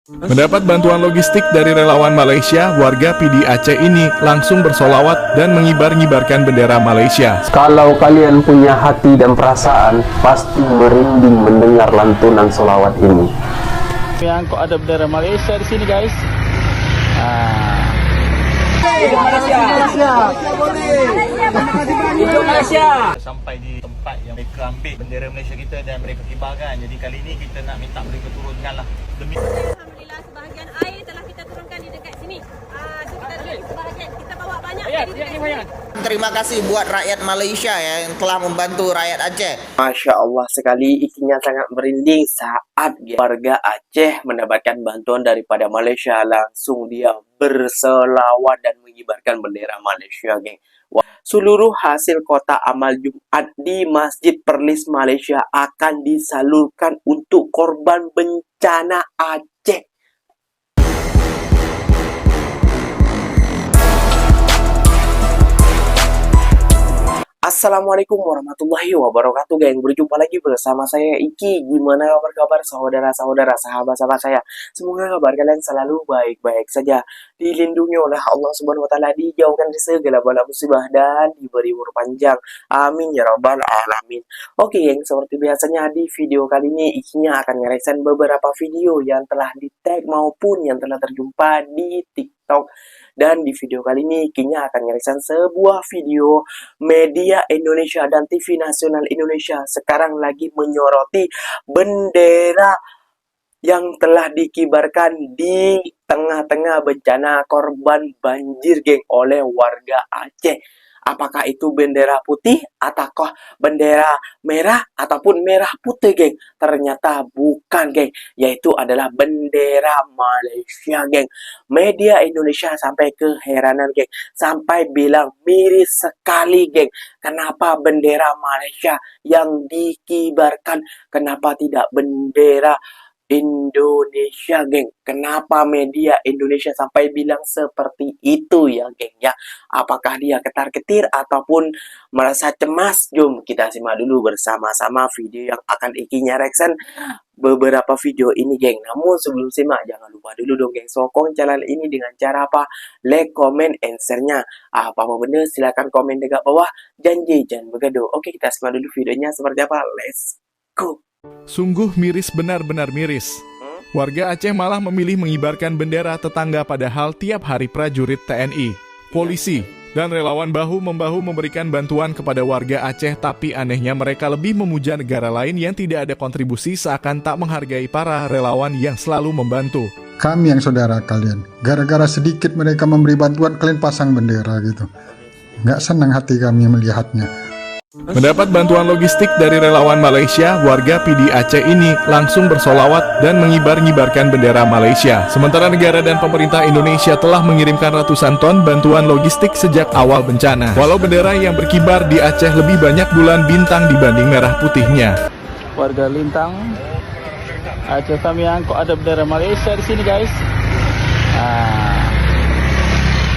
Mendapat bantuan logistik dari relawan Malaysia, warga PD Aceh ini langsung bersolawat dan mengibar-ngibarkan bendera Malaysia. Kalau kalian punya hati dan perasaan, pasti merinding mendengar lantunan solawat ini. Yang kok ada bendera Malaysia di sini, guys. Hidup Malaysia. Hidup Malaysia. Sampai di tempat yang mereka ambil bendera Malaysia kita dan mereka kibarkan. Jadi kali ini kita nak minta mereka turunkanlah demi. Alhamdulillah sebahagian air telah kita turunkan di dekat sini. So kita turun sebahagian, kita bawa banyak di dekat sini. Terima kasih buat rakyat Malaysia yang telah membantu rakyat Aceh. Masya Allah sekali, ikinya sangat merinding saat warga Aceh mendapatkan bantuan daripada Malaysia. Langsung dia berselawat dan mengibarkan bendera Malaysia, geng. Seluruh hasil kota amal Jumat di Masjid Perlis Malaysia akan disalurkan untuk korban bencana Aceh. Assalamualaikum warahmatullahi wabarakatuh, geng. Berjumpa lagi bersama saya Iki. Gimana kabar saudara-saudara, sahabat-sahabat saya? Semoga kabar kalian selalu baik-baik saja, dilindungi oleh Allah Subhanahu wa taala, dijauhkan dari segala bala musibah dan diberi umur panjang. Amin ya rabbal alamin. Oke, geng, seperti biasanya di video kali ini Ikinya akan ngereaction beberapa video yang telah di-tag maupun yang telah terjumpa di TikTok. Dan di video kali ini Ikinya akan ngereaction sebuah video media Indonesia dan TV nasional Indonesia sekarang lagi menyoroti bendera yang telah dikibarkan di tengah-tengah bencana korban banjir, geng, oleh warga Aceh. Apakah itu bendera putih ataukah bendera merah ataupun merah putih, geng? Ternyata bukan, geng. Yaitu adalah bendera Malaysia, geng. Media Indonesia sampai keheranan, geng. Sampai bilang miris sekali, geng. Kenapa bendera Malaysia yang dikibarkan? Kenapa tidak bendera Indonesia, geng? Kenapa media Indonesia sampai bilang seperti itu ya, geng, ya? Apakah dia ketar-ketir ataupun merasa cemas? Jom kita simak dulu bersama-sama video yang akan Ikinya reaction beberapa video ini, geng. Namun sebelum simak, jangan lupa dulu dong, geng, sokong channel ini dengan cara apa? Like, comment, and share-nya. Apa-apa bener silahkan komen dekat bawah. Janji jangan begaduh. Oke, kita simak dulu videonya seperti apa. Let's go. Sungguh miris, benar-benar miris. Warga Aceh malah memilih mengibarkan bendera tetangga padahal tiap hari prajurit TNI, polisi, dan relawan bahu-membahu memberikan bantuan kepada warga Aceh, tapi anehnya mereka lebih memuja negara lain yang tidak ada kontribusi, seakan tak menghargai para relawan yang selalu membantu. Kami yang saudara kalian, gara-gara sedikit mereka memberi bantuan, kalian pasang bendera gitu. Nggak senang hati kami melihatnya. Mendapat bantuan logistik dari relawan Malaysia, warga PD Aceh ini langsung bersolawat dan mengibar-ngibarkan bendera Malaysia. Sementara negara dan pemerintah Indonesia telah mengirimkan ratusan ton bantuan logistik sejak awal bencana. Walau bendera yang berkibar di Aceh lebih banyak bulan bintang dibanding merah putihnya. Warga Lintang Aceh Tamiang, kok ada bendera Malaysia di sini, guys.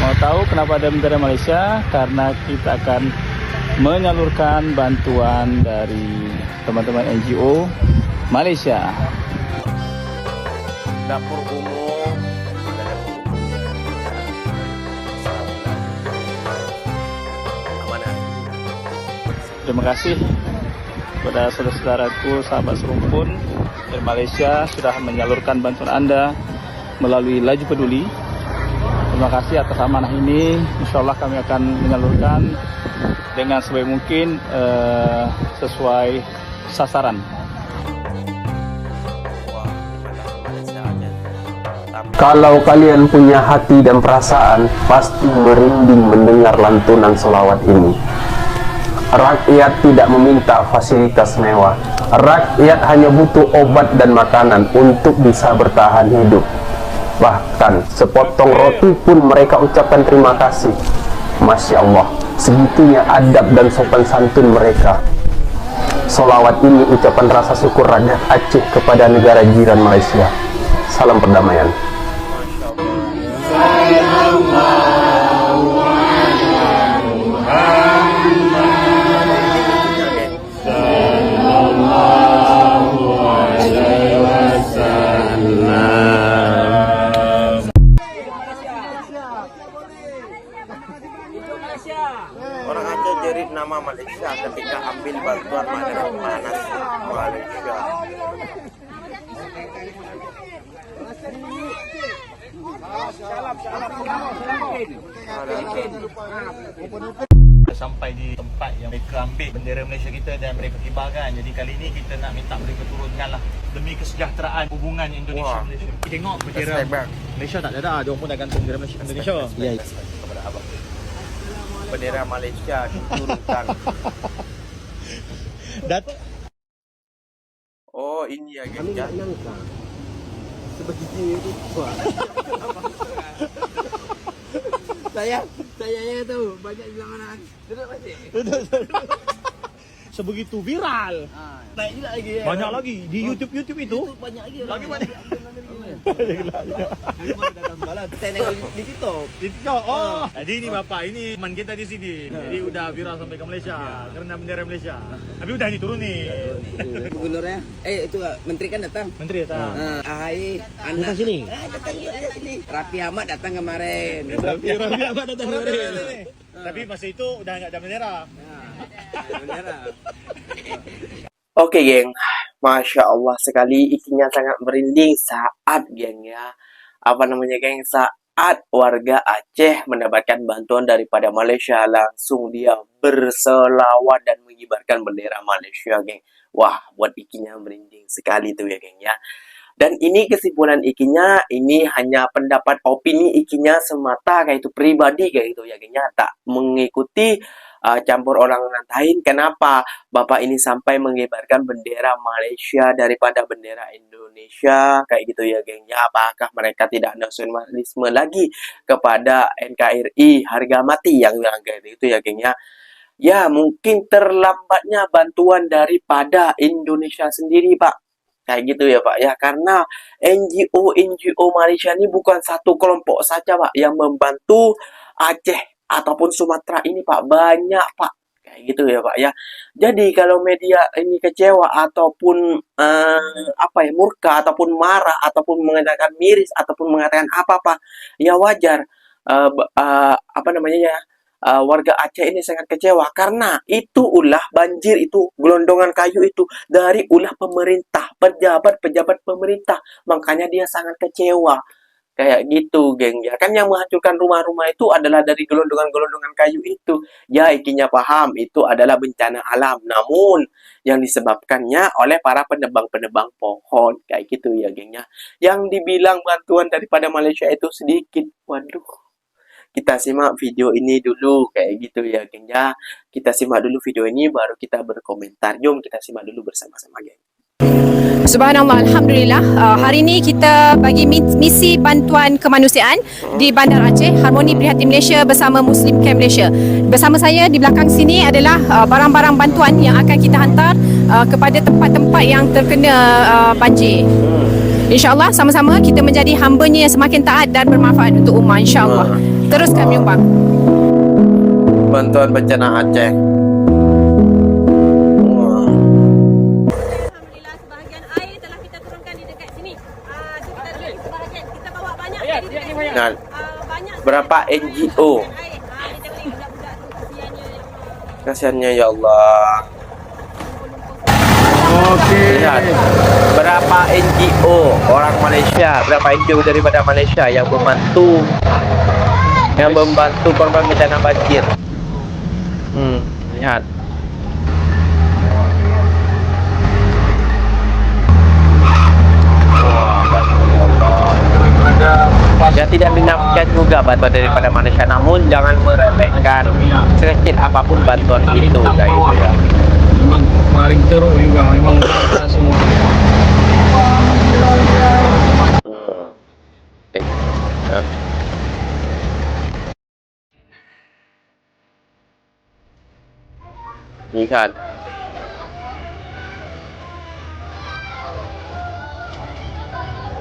Mau tahu kenapa ada bendera Malaysia? Karena kita akan menyalurkan bantuan dari teman-teman NGO Malaysia. Dapur umum. Terima kasih kepada saudara-saudaraku, sahabat serumpun dari Malaysia sudah menyalurkan bantuan Anda melalui Laju Peduli. Terima kasih atas amanah ini. Insya Allah kami akan menyalurkan dengan sebaik mungkin sesuai sasaran. Kalau kalian punya hati dan perasaan, pasti merinding mendengar lantunan solawat ini. Rakyat tidak meminta fasilitas mewah. Rakyat hanya butuh obat dan makanan untuk bisa bertahan hidup. Bahkan sepotong roti pun mereka ucapkan terima kasih. Masya Allah, segitunya adab dan sopan santun mereka. Solawat ini ucapan rasa syukur rakyat Aceh kepada negara jiran Malaysia. Salam perdamaian. Malaysia ketika ambil bantuan makanan panas Malaysia. Sampai di tempat yang mereka ambil bendera Malaysia kita dan mereka kibarkan. Jadi kali ini kita nak minta mereka turunkan lah demi kesejahteraan hubungan Indonesia-Malaysia. Tengok bendera Malaysia tak ada, dia pun dah gantung bendera Malaysia. Ya. Kepada abang, bendera Malaysia diturunkan. Oh ini ya guys ya. Saya tu banyak bilang anak. Duduk masih. Sebegitu viral. Naik juga lagi. Banyak lagi di YouTube itu. Banyak lagi. Banyak. Saya tengok di TikTok. TikTok. Oh. Jadi ini bapak, ini teman kita di sini. Jadi udah viral sampai ke Malaysia karena bendera Malaysia. Tapi udah diturun nih. Gubernurnya, itu menteri kan datang. Menteri datang. AHY anak sini. Datang sini. Raffi Ahmad datang kemarin. Raffi Ahmad datang kemarin. Tapi masih itu udah nggak ada bendera. Oke geng, Masya Allah sekali, ikinya sangat merinding saat geng ya. Apa namanya geng, saat warga Aceh mendapatkan bantuan daripada Malaysia, langsung dia berselawat dan mengibarkan bendera Malaysia geng. Wah, buat ikinya merinding sekali tuh ya geng ya. Dan ini kesimpulan ikinya, ini hanya pendapat opini ikinya semata kayak itu pribadi kayak itu ya geng ya, tak mengikuti campur orang lain. Kenapa Bapak ini sampai mengibarkan bendera Malaysia daripada bendera Indonesia kayak gitu ya geng ya? Apakah mereka tidak nasionalisme lagi kepada NKRI harga mati yang bilang kayak itu ya geng ya? Ya mungkin terlambatnya bantuan daripada Indonesia sendiri Pak. Kayak gitu ya Pak ya, karena NGO Malaysia ini bukan satu kelompok saja Pak yang membantu Aceh ataupun Sumatera ini Pak, banyak Pak. Kayak gitu ya Pak ya. Jadi kalau media ini kecewa ataupun murka ataupun marah ataupun mengatakan miris ataupun mengatakan apa-apa, ya wajar. Warga Aceh ini sangat kecewa karena itu ulah banjir itu, gelondongan kayu itu dari ulah pemerintah, pejabat pemerintah. Makanya dia sangat kecewa. Kayak gitu, geng. Ya kan yang menghancurkan rumah-rumah itu adalah dari gelondongan-gelondongan kayu itu. Ya, ikinya paham itu adalah bencana alam. Namun yang disebabkannya oleh para penebang-penebang pohon. Kayak gitu ya, geng ya. Yang dibilang bantuan daripada Malaysia itu sedikit. Waduh. Kita simak video ini dulu kayak gitu ya geng ya. Kita simak dulu video ini baru kita berkomentar. Jom kita simak dulu bersama-sama geng. Subhanallah, Alhamdulillah. Hari ini kita bagi misi bantuan kemanusiaan di Bandar Aceh, Harmoni Prihatin Malaysia bersama Muslim Camp Malaysia. Bersama saya di belakang sini adalah barang-barang bantuan yang akan kita hantar kepada tempat-tempat yang terkena banjir. InsyaAllah sama-sama kita menjadi hambanya yang semakin taat dan bermanfaat untuk umat, insyaAllah. Teruskan menyumbang. Bantuan bencana Aceh. Alhamdulillah, sebahagian air telah kita turunkan di dekat sini. Kita turun sebahagian. Kita bawa banyak di dekat sini. Nah, Banyak berapa NGO? air. Ini tengok ni budak-budak tu kasihannya. Kasihannya ya Allah. Lihat berapa NGO orang Malaysia, berapa NGO daripada Malaysia yang membantu korban bencana banjir. Lihat. Ya tidak dinafikan juga bantuan daripada Malaysia, namun jangan meremehkan sekecil apapun bantuan itu kayak gitu ya. Memang paling teruk juga, memang semua. Lihat.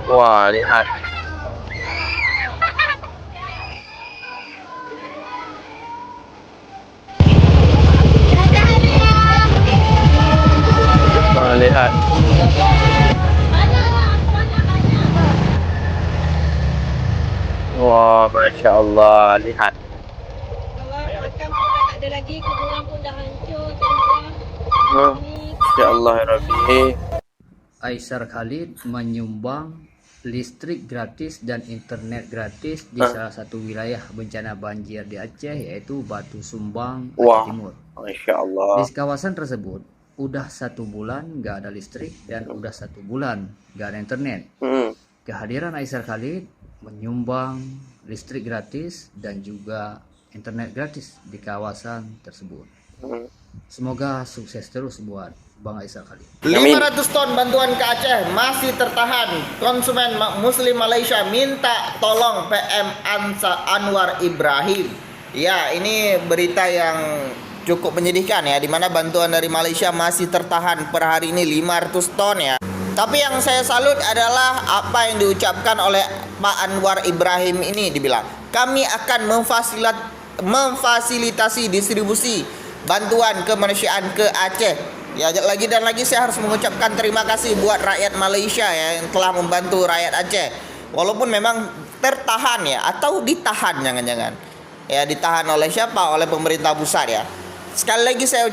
Wah, lihat. Lihat. Wah, Masya Allah, lihat. tak ada lagi, kuburan pun dah hancur. Tuan-tuan. Ya Allah ya Rabbi. Aisar Khalid menyumbang listrik gratis dan internet gratis di salah satu wilayah bencana banjir di Aceh, yaitu Batu Sumbang, Aceh Timur. Masya Allah. Di kawasan tersebut udah 1 bulan nggak ada listrik dan udah 1 bulan nggak ada internet. Kehadiran Aisar Khalid menyumbang listrik gratis dan juga internet gratis di kawasan tersebut. Semoga sukses terus buat Bang Aisar Khalid. 500 ton bantuan ke Aceh masih tertahan. Konsumen Muslim Malaysia minta tolong PM Anwar Ibrahim. Ya, ini berita yang cukup menyedihkan ya, di mana bantuan dari Malaysia masih tertahan per hari ini 500 ton ya. Tapi yang saya salut adalah apa yang diucapkan oleh Pak Anwar Ibrahim ini, dibilang kami akan memfasilitasi distribusi bantuan kemanusiaan ke Aceh. Ya, lagi dan lagi saya harus mengucapkan terima kasih buat rakyat Malaysia ya, yang telah membantu rakyat Aceh. Walaupun memang tertahan ya, atau ditahan jangan-jangan. Ya, ditahan oleh siapa? Oleh pemerintah pusat ya. Sekali lagi saya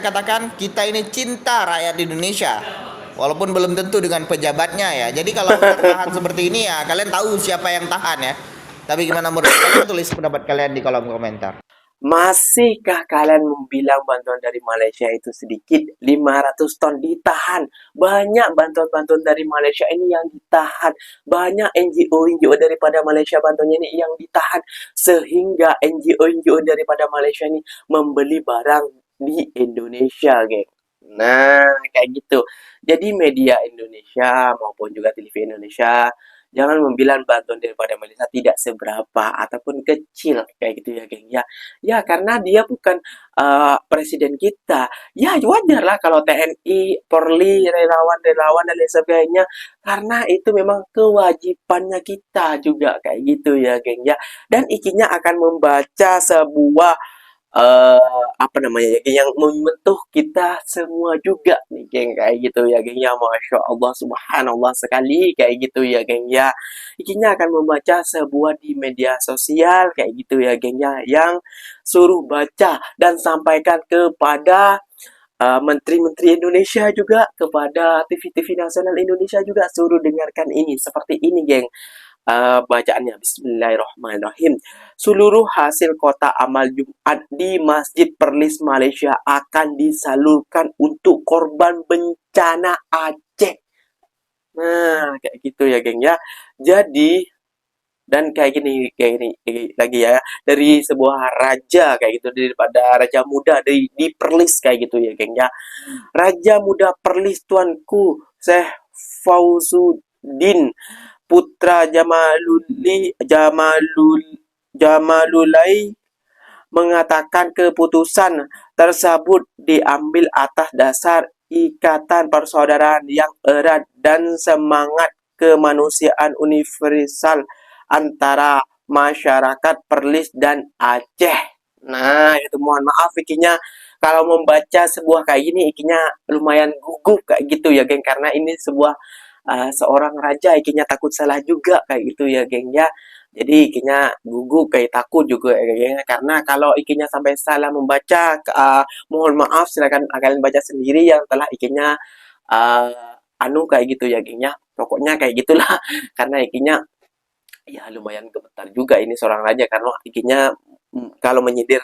katakan kita ini cinta rakyat Indonesia. Walaupun belum tentu dengan pejabatnya ya. Jadi kalau tertahan seperti ini ya, kalian tahu siapa yang tahan ya. Tapi gimana menurut kalian? Tulis pendapat kalian di kolom komentar. Masihkah kalian membilang bantuan dari Malaysia itu sedikit? 500 ton ditahan. Banyak bantuan-bantuan dari Malaysia ini yang ditahan. Banyak NGO daripada Malaysia bantuannya ini yang ditahan. Sehingga NGO daripada Malaysia ini membeli barang di Indonesia, geng. Nah, kayak gitu. Jadi media Indonesia maupun juga TV Indonesia jangan membilang bantuan daripada Malaysia tidak seberapa ataupun kecil kayak gitu ya, geng. Ya karena dia bukan presiden kita. Ya wajar lah kalau TNI, Polri, relawan dan lain sebagainya, karena itu memang kewajibannya kita juga kayak gitu ya, geng. Dan ikinya akan membaca sebuah yang membentuk kita semua juga nih, geng, kayak gitu ya, geng. Masya Allah, subhanallah sekali kayak gitu ya, geng. Ikinya akan membaca sebuah di media sosial kayak gitu ya, geng, yang suruh baca dan sampaikan kepada menteri-menteri Indonesia juga, kepada TV-TV nasional Indonesia juga, suruh dengarkan ini seperti ini, geng. Bacaannya Bismillahirrahmanirrahim. Seluruh hasil kotak amal Jumat di Masjid Perlis Malaysia akan disalurkan untuk korban bencana Aceh. Nah, kayak gitu ya, geng ya. Jadi dan kayak gini lagi ya, dari sebuah raja kayak gitu, daripada raja muda di Perlis kayak gitu ya, geng ya. Raja muda Perlis tuanku Syekh Fauzuddin Putra Jamalulai mengatakan keputusan tersebut diambil atas dasar ikatan persaudaraan yang erat dan semangat kemanusiaan universal antara masyarakat Perlis dan Aceh. Nah, itu mohon maaf ikinya kalau membaca sebuah kayak gini ikinya lumayan gugup kayak gitu ya, geng, karena ini sebuah seorang raja, ikinya takut salah juga kayak gitu ya, geng ya. Jadi ikinya gugup kayak takut juga ya, geng, karena kalau ikinya sampai salah membaca, mohon maaf, silakan kalian baca sendiri yang telah ikinya kayak gitu ya, geng ya. Pokoknya kayak gitulah karena ikinya ya lumayan gemetar juga ini seorang raja, karena ikinya kalau menyindir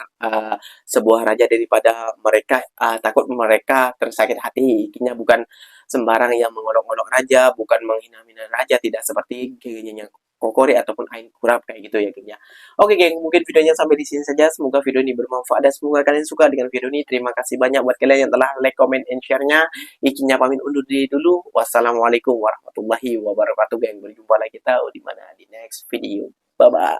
sebuah raja daripada mereka, takut mereka tersakit hati. Ikinya bukan sembarang yang mengolok-olok raja, bukan menghina-hina raja, tidak seperti gengnya Kokori ataupun Ain Kurap kayak gitu ya, geng ya. Oke, geng, mungkin videonya sampai di sini saja. Semoga video ini bermanfaat dan semoga kalian suka dengan video ini. Terima kasih banyak buat kalian yang telah like, comment, and share-nya. Ikinya pamit undur diri dulu. Wassalamualaikum warahmatullahi wabarakatuh, geng. Berjumpa lagi kita di mana di next video. Bye bye.